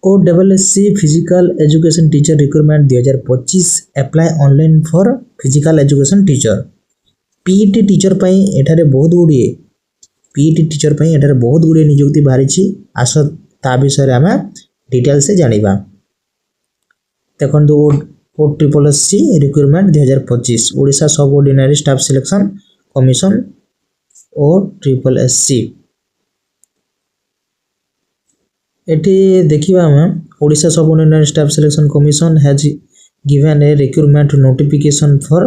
OSSC physical education teacher recruitment 2025 apply online for physical education teacher PET teacher पाई एठारे बहुत गुड़िए PET teacher पाई एठारे बहुत गुड़िए नियुक्ति बाहरी आस ता विषय आम डिटेल से जानिबा देखो OSSC रिक्रूटमेंट 2025 ओडिशा सब ordinary staff selection commission OSSC eighty देखिबा हम ओडिशा सब ordinary staff selection commission has given A recruitment notification for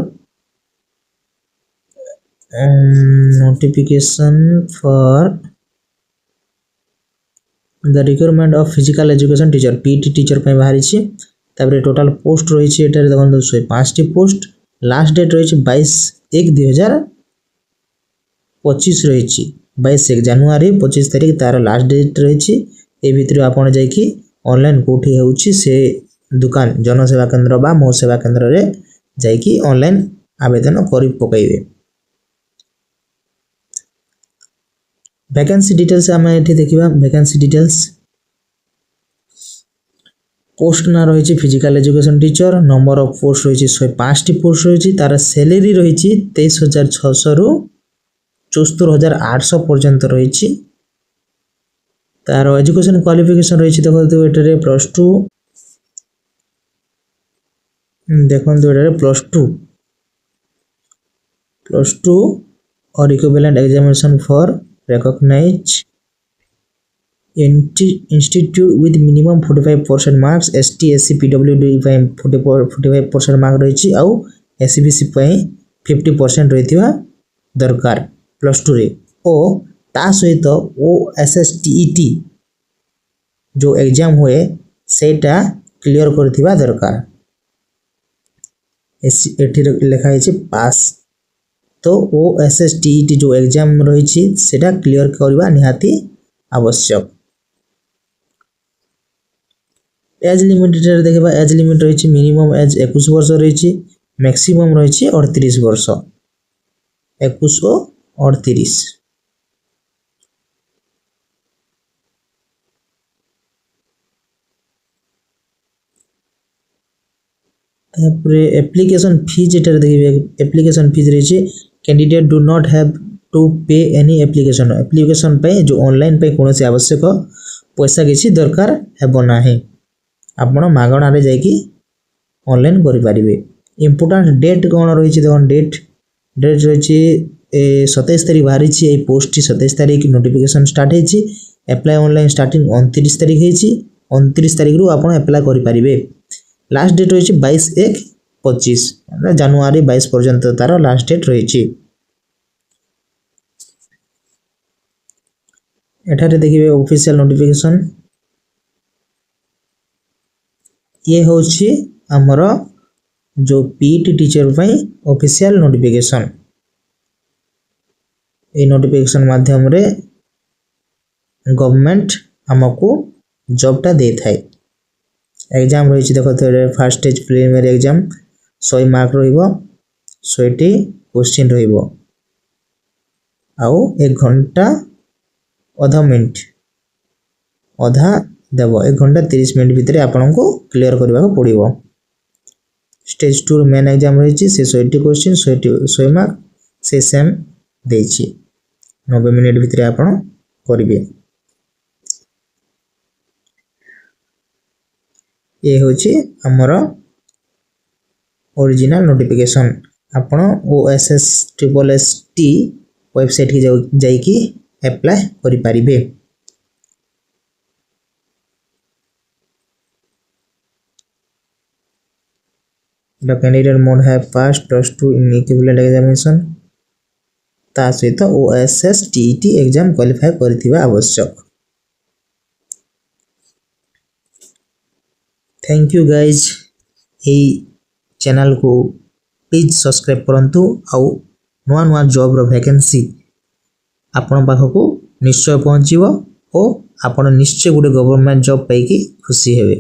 the recruitment of physical education teacher PT teacher पे बाहरी छी तापर टोटल पोस्ट रही छी एटारे देखन 105 टी पोस्ट लास्ट डेट रही छी 22/1/2025 रही छी 22 जनवरी 25 तारिख तार लास्ट डेट रही छी ए भितर आपण जाई कि ऑनलाइन कोठी होउची से दुकान जनसेवा केंद्र बा मो सेवा केंद्र रे जाई कि ऑनलाइन आवेदन करि पकाइबे वैकेंसी डिटेल्स आम ये देखा वैकेंसी डिटेल्स पोस्ट ना रही physical education teacher number of post रही 105 टी पोस्ट रही तार सैलरी रही 23,600 रु 74,800 पर्यंत रही तार एजुकेशन क्वालिफिकेशन रही देखो एटारे +2 देखो एटारे +2 और equivalent examination for recognized institute with minimum 45% marks ST SC PWD ପାଇଁ 45% मार्क रही आउ SCBC ପାଇଁ 50% रही दरकार +2 रे ओ ता सहित OSS TET जो एग्जाम हुए सेटा क्लियर करथिबा दरकार एठी लिखा है पास तो OSS TET जो एग्जाम रही सेटा क्लियर करवा निहाती आवश्यक एज लिमिट देखा एज लिमिट रही मिनिमम एज 21 वर्ष रही मैक्सिमम रही 38 वर्ष 21 और 38 एप्लीकेशन फीस देखिए एप्लीकेशन फीस रही candidate do not have to pay any application pay जो ऑनलाइन पे कौन से आवश्यक पैसा किसी दरकार हेबो नाही आपण मागणा रे जाई कि ऑनलाइन करि परिबे इंपोर्टेंट डेट कौन रही देखो डेट रही 27 तारिख बाहरी ए पोस्ट 27 तारिख नोटिफिकेशन स्टार्ट है अप्लाई ऑनलाइन स्टार्टिंग 29 तारिख है 29 तारिख रु आपण अप्लाई करि परिबे लास्ट डेट रही 22/1/25 जनवरी 22 पर्यंत तार लास्ट डेट रही एठारे देखिए ऑफिशियल नोटिफिकेशन ये होची हमर जो पीटी टीचर पई ऑफिशियल नोटिफिकेशन ए नोटिफिकेशन माध्यम रे गवर्नमेंट हमको जॉब टा दे थाए एग्जाम रही देखो first stage preliminary exam 100 mark रहिबो 100 टी क्वेश्चन रहिबो आउ 1 घंटा आधा मिनिट आधा देव 1 घंटा 30 मिनट भितर आपन को क्लियर करबा को पड़िबो स्टेज 2 मेन एग्जाम रही से 100 टी क्वेश्चन 100 मार्क से सेम देछि 90 मिनट भितर आपन करिवे ये होची हमर ओरिजिनल नोटिफिकेशन आपण OSS SST वेबसाइट की जाई कि अप्लाई करि परिबे द कैंडिडेट मोड है पास +2 इन इक्विवेलेंट एग्जामिनेशन ता सहित OSS TET एग्जाम क्वालिफाई करथिबा आवश्यक थैंक यू गाइज ये चैनल को प्लीज सब्सक्राइब करंतु आउ नुआ नुआ जॉब रो वैकेंसी आपण पाखको निश्चय पहुँचो और आपण निश्चय गोटे गवर्नमेंट जॉब पाई खुशी हेबे।